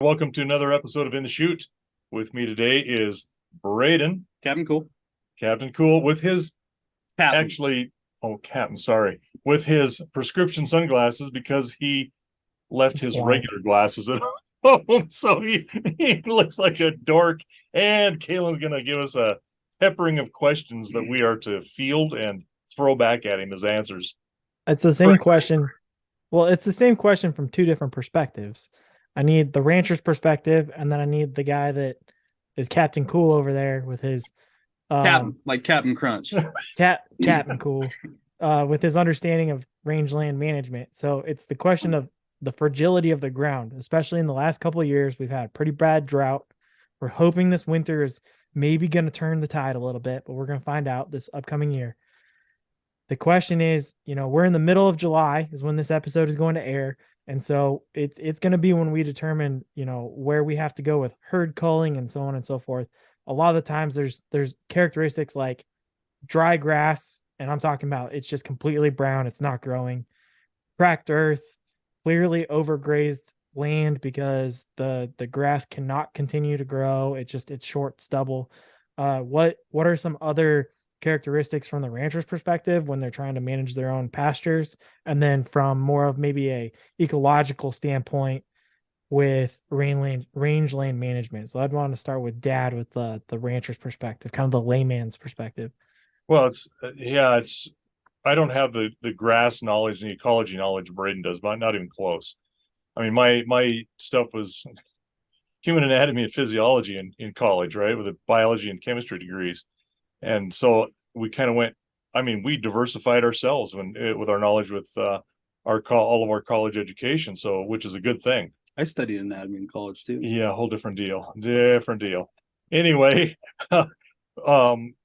Welcome to another episode of In the Chute. With me today is Braden, Captain Cool. Captain Cool, with his Captain. Captain, sorry, with his prescription sunglasses because he left his Blind. regular glasses at home, so he looks like a dork. And Kaylin's going to give us a peppering of questions that we are to field and throw back at him as answers. It's the same question. Well, it's the same question from two different perspectives. I need the rancher's perspective, and then I need the guy that is Captain Cool over there with his Captain, like Captain Crunch. Captain Cool, with his understanding of rangeland management. So it's the question of the fragility of the ground, especially in the last couple of years. We've had pretty bad drought. We're hoping this winter is maybe going to turn the tide a little bit, but we're going to find out this upcoming year. The question is, we're in the middle of July is when this episode is going to air. And so it's going to be when we determine, where we have to go with herd culling and so on and so forth. A lot of the times there's characteristics like dry grass, and I'm talking about it's just completely brown. It's not growing. Cracked earth, clearly overgrazed land because the grass cannot continue to grow. It's short stubble. What are some other characteristics from the rancher's perspective when they're trying to manage their own pastures, and then from more of maybe a ecological standpoint with rangeland management? So I'd want to start with Dad with the rancher's perspective, kind of the layman's perspective. Well, it's I don't have the grass knowledge and the ecology knowledge Braden does, but not even close. I mean, my stuff was human anatomy and physiology in college, right, with the biology and chemistry degrees. And so we kind of we diversified ourselves with our knowledge with all of our college education. So, which is a good thing. I studied anatomy in college too. Yeah, whole different deal. Anyway, I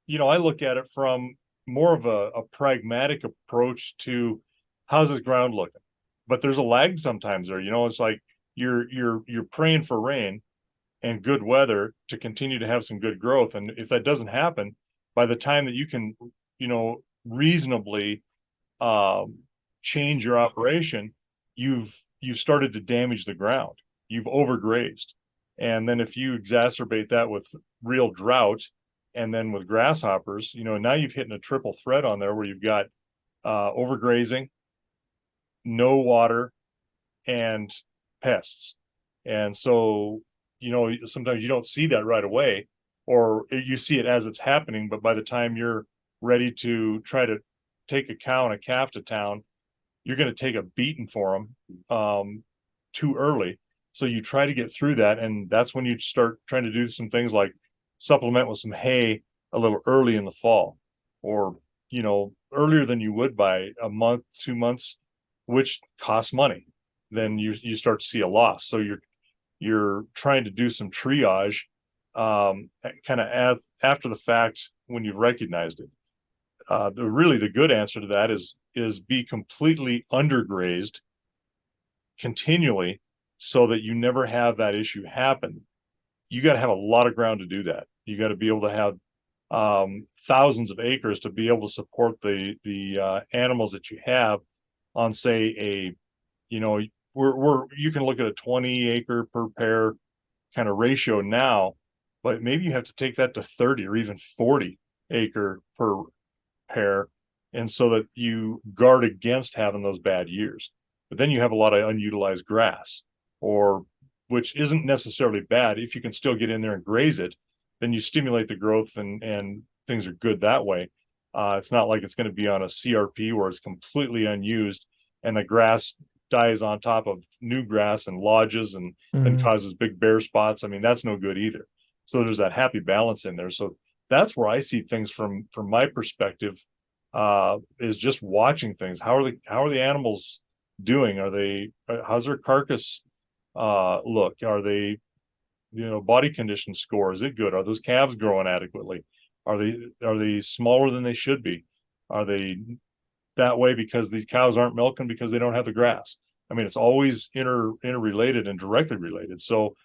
look at it from more of a pragmatic approach to how's the ground looking. But there's a lag sometimes there. It's like you're praying for rain and good weather to continue to have some good growth. And if that doesn't happen, by the time that you can, reasonably change your operation, you've started to damage the ground. You've overgrazed. And then if you exacerbate that with real drought and then with grasshoppers, now you've hit a triple threat on there where you've got overgrazing, no water, and pests. And so, sometimes you don't see that right away, or you see it as it's happening, but by the time you're ready to try to take a cow and a calf to town, you're going to take a beating for them too early. So you try to get through that, and that's when you start trying to do some things like supplement with some hay a little early in the fall, or earlier than you would by a month, 2 months, which costs money. Then you start to see a loss. So you're trying to do some triage kind of after the fact when you've recognized it. The good answer to that is be completely undergrazed continually so that you never have that issue happen. You got to have a lot of ground to do that. You got to be able to have thousands of acres to be able to support the animals that you have on, say, you can look at a 20 acre per pair kind of ratio now, but maybe you have to take that to 30 or even 40 acre per pair, and so that you guard against having those bad years. But then you have a lot of unutilized grass, which isn't necessarily bad. If you can still get in there and graze it, then you stimulate the growth and things are good that way. It's not like it's going to be on a CRP where it's completely unused and the grass dies on top of new grass and lodges and then causes big bare spots. I mean, that's no good either. So there's that happy balance in there. So that's where I see things from my perspective, is just watching things. How are the animals doing? How's their carcass look? Are they, body condition score? Is it good? Are those calves growing adequately? Are they smaller than they should be? Are they that way because these cows aren't milking because they don't have the grass? I mean, it's always interrelated and directly related. So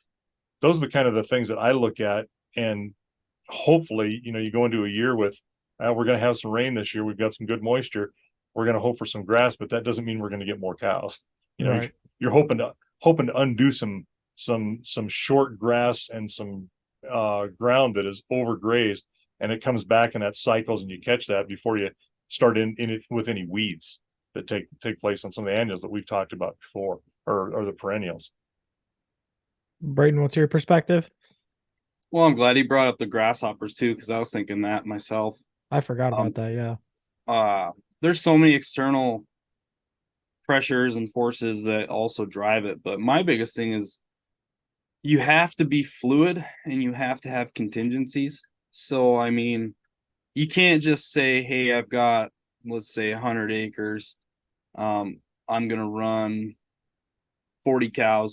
those are the things that I look at, and hopefully, you go into a year with, we're going to have some rain this year. We've got some good moisture. We're going to hope for some grass, but that doesn't mean we're going to get more cows. Right. You're hoping to undo some some short grass and some ground that is overgrazed, and it comes back and that cycles, and you catch that before you start in it with any weeds that take place on some of the annuals that we've talked about before, or the perennials. Braden, what's your perspective? Well, I'm glad he brought up the grasshoppers too, because I was thinking that myself. I forgot about that. Yeah. There's so many external pressures and forces that also drive it, but my biggest thing is you have to be fluid and you have to have contingencies. So I mean, you can't just say, hey, I've got, let's say, 100 acres. I'm gonna run 40 cow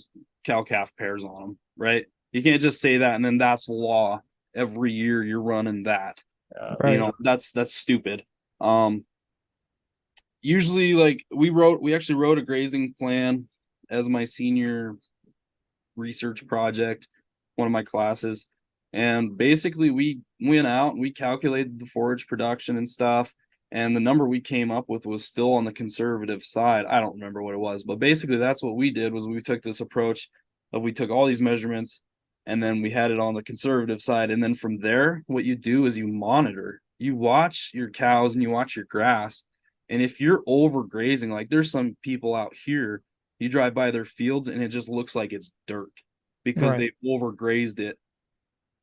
calf pairs on them, right? You can't just say that and then that's law. Every year you're running that. Right. You know, that's stupid. Usually, like, we actually wrote a grazing plan as my senior research project, one of my classes. And basically we went out and we calculated the forage production and stuff. And the number we came up with was still on the conservative side. I don't remember what it was, but basically that's what we did. Was we took this approach of, we took all these measurements and then we had it on the conservative side. And then from there, what you do is you monitor, you watch your cows and you watch your grass. And if you're overgrazing, like there's some people out here, you drive by their fields and it just looks like it's dirt because Right. they've overgrazed it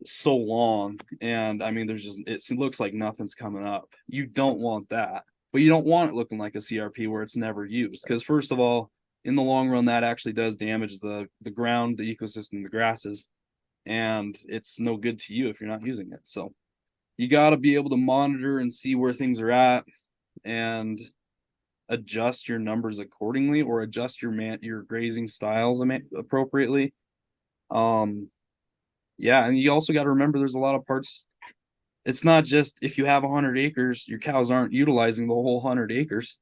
so long. And I mean, there's just, it looks like nothing's coming up. You don't want that, but you don't want it looking like a CRP where it's never used. Because first of all, in the long run, that actually does damage the ground, the ecosystem, the grasses, and it's no good to you if you're not using it. So you got to be able to monitor and see where things are at and adjust your numbers accordingly, or adjust your grazing styles appropriately. Yeah, and you also got to remember there's a lot of parts. It's not just if you have 100 acres, your cows aren't utilizing the whole 100 acres.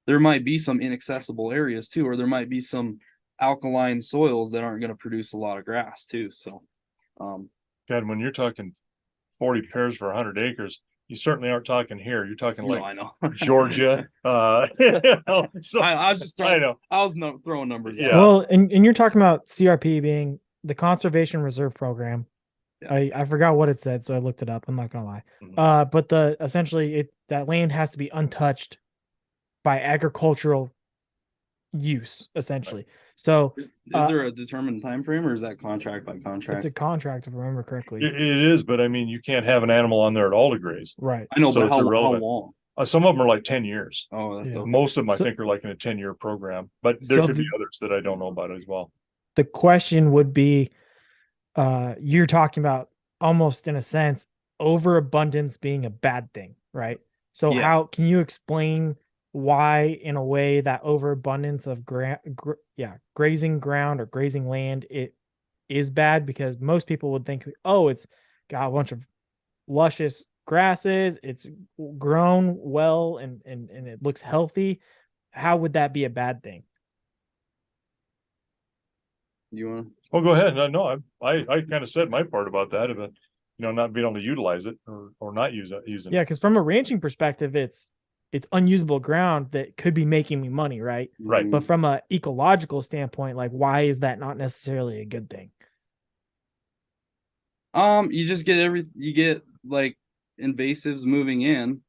There might be some inaccessible areas too, or there might be some alkaline soils that aren't going to produce a lot of grass too. So, God, when you're talking 40 pairs for 100 acres, you certainly aren't talking here. You're talking like I know. Georgia. So I was just throwing, I know. I was throwing numbers. Yeah. Out. Well, and you're talking about CRP being the Conservation Reserve Program. Yeah. I forgot what it said, so I looked it up. I'm not gonna lie. Mhm. But essentially that land has to be untouched by agricultural use, essentially. So Is there a determined time frame, or is that contract by contract? it's a contract, if I remember correctly. It is, but I mean, you can't have an animal on there at all to graze. Right. I know, So but it's how irrelevant. long? Some of them are like 10 years. Oh, that's Yeah. okay. Most of them, I So- think, are like in a 10-year program, but there So could be the- others that I don't know about as well. The question would be, you're talking about almost in a sense overabundance being a bad thing, right? So Yeah. how can you explain why, in a way, that overabundance of grazing ground or grazing land, it is bad? Because most people would think, oh, it's got a bunch of luscious grasses, it's grown well, and it looks healthy. How would that be a bad thing? You want? Oh, go ahead. No, I kind of said my part about that, but not being able to utilize it or not using it. Yeah, because from a ranching perspective, it's unusable ground that could be making me money, right? Right. But from a ecological standpoint, like, why is that not necessarily a good thing? You just get you get like invasives moving in,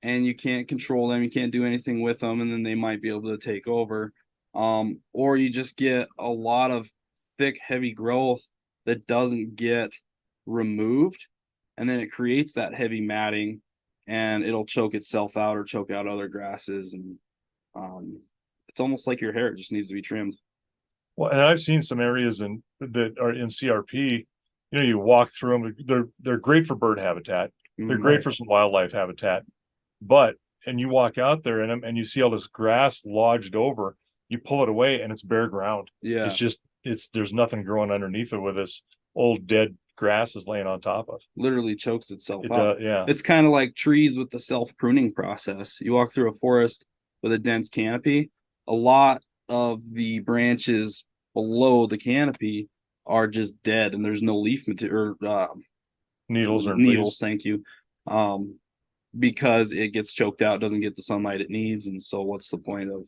and you can't control them. You can't do anything with them, and then they might be able to take over. Or you just get a lot of thick, heavy growth that doesn't get removed, and then it creates that heavy matting, and it'll choke itself out or choke out other grasses, and it's almost like your hair; it just needs to be trimmed. Well, and I've seen some areas that are in CRP. You walk through them. They're great for bird habitat. They're great for some wildlife habitat. And you walk out there in them and you see all this grass lodged over. You pull it away and it's bare ground. Yeah, There's nothing growing underneath it, with this old dead grass is laying on top of. literally chokes itself It out. yeah. It's kind of like trees with the self-pruning process. You walk through a forest with a dense canopy, a lot of the branches below the canopy are just dead, and there's no leaf material or Needles or needles. Thank you. Because it gets choked out, doesn't get the sunlight it needs, and so what's the point of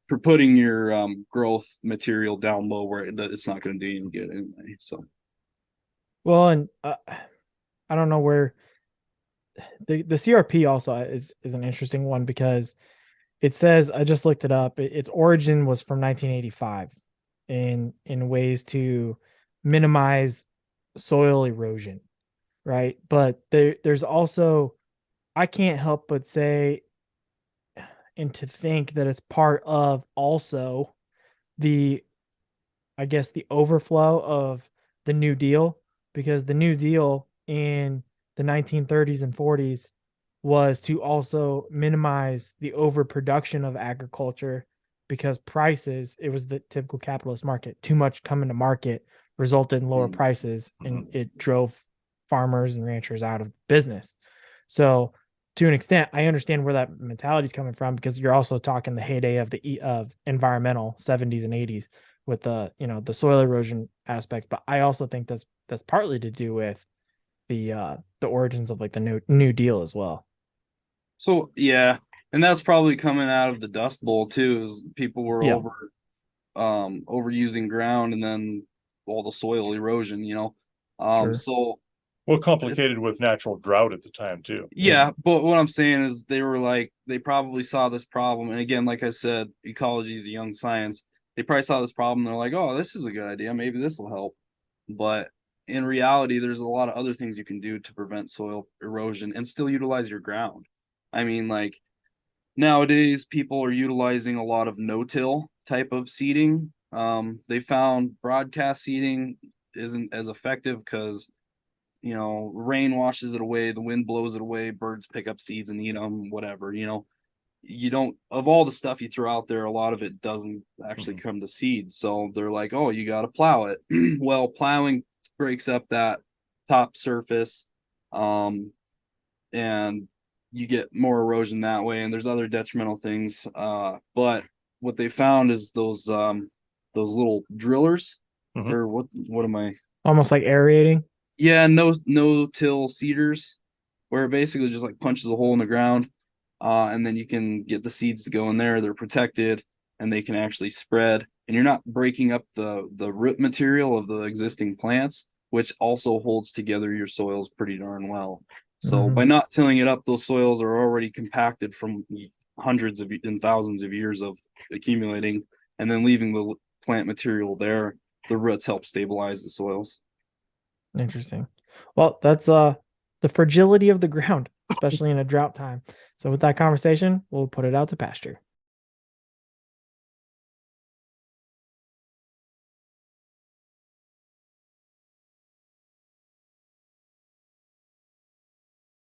for putting your growth material down low where it's not going to do you any good anyway. So Well, and I don't know where the CRP also is an interesting one because it says, I just looked it up. Its origin was from 1985 in ways to minimize soil erosion, right? But there's also, I can't help but say and to think that it's part of also the, I guess, the overflow of the New Deal, because the New Deal in the 1930s and 40s was to also minimize the overproduction of agriculture because prices, it was the typical capitalist market, too much coming to market resulted in lower prices and it drove farmers and ranchers out of business. So to an extent, I understand where that mentality is coming from because you're also talking the heyday of the of environmental 70s and 80s with the the soil erosion aspect, but I also think that's partly to do with the origins of like the new deal as well. so yeah, and that's probably coming out of the Dust Bowl too, is people were Yeah, overusing ground and then all the soil erosion, sure. so Well, complicated with natural drought at the time too. yeah, but what I'm saying is they were like they probably saw this problem, and again, like I said, ecology is a young science. They probably saw this problem. They're like, "Oh, this is a good idea. Maybe this will help." But in reality, there's a lot of other things you can do to prevent soil erosion and still utilize your ground. I mean, like nowadays, people are utilizing a lot of no-till type of seeding. They found broadcast seeding isn't as effective because rain washes it away, the wind blows it away, birds pick up seeds and eat them, whatever. You don't, of all the stuff you throw out there, a lot of it doesn't actually come to seed. So they're like, oh, you got to plow it. Well, plowing breaks up that top surface, and you get more erosion that way. And there's other detrimental things. But what they found is those little drillers, Mhm. or what am I? Almost like aerating. Yeah, no till seeders, where it basically just like punches a hole in the ground, and then you can get the seeds to go in there. They're protected, and they can actually spread. And you're not breaking up the root material of the existing plants, which also holds together your soils pretty darn well. So by not tilling it up, those soils are already compacted from hundreds of and thousands of years of accumulating, and then leaving the plant material there. The roots help stabilize the soils. Interesting. Well, that's the fragility of the ground, especially in a drought time. So with that conversation, we'll put it out to pasture.